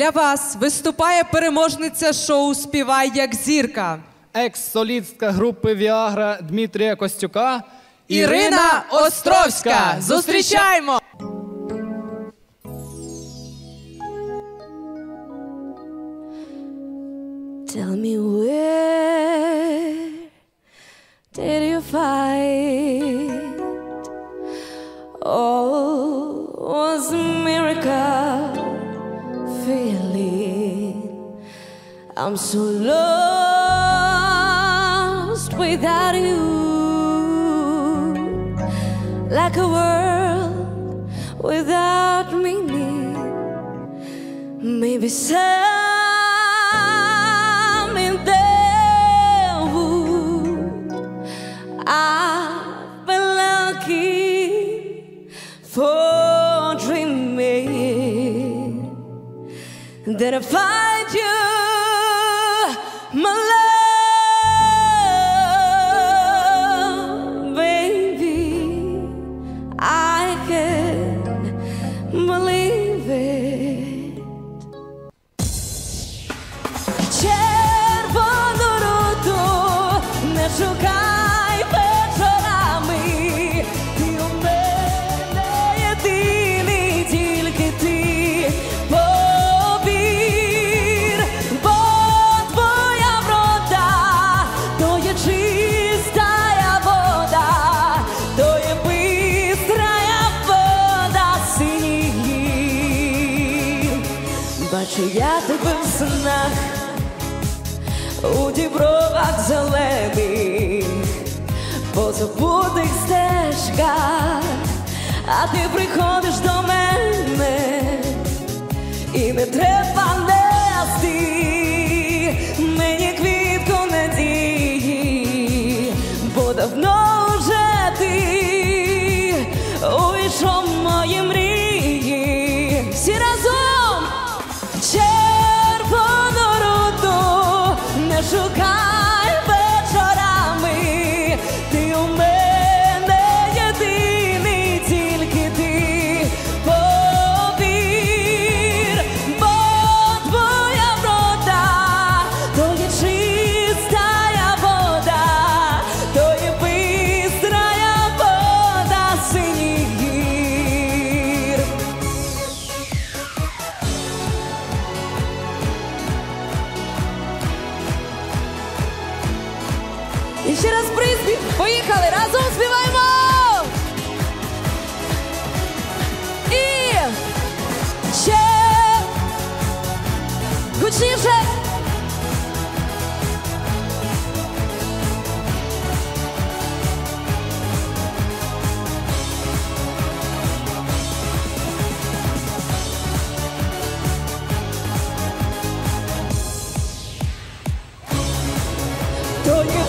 для вас виступає переможниця шоу «Співай як зірка». Екс-солістка групи «Віагра» Дмитрія Костюка Ірина Островська. Зустрічаємо! Tell me where did you find oh was a miracle feeling I'm so lost without you like a world without meaning maybe I've been looking for dreaming that I find you, my love, baby. I can't believe it. Червону руту не шукай. Бачу я тебе в снах, у дібровах зелених, по забутих стежках, а ти приходиш до мене, і не треба нести мені квітку надії, бо давно вже ти увійшов в мої мрії. Всі разом! Червону руду не шукай вечорами, ти у мене єдиний, тільки ти повір, бо твоя врода, то є чистая вода, то є бистрая вода синіх гір. І ще раз приспів. Поїхали, разом співаємо! І ще гучніше! То є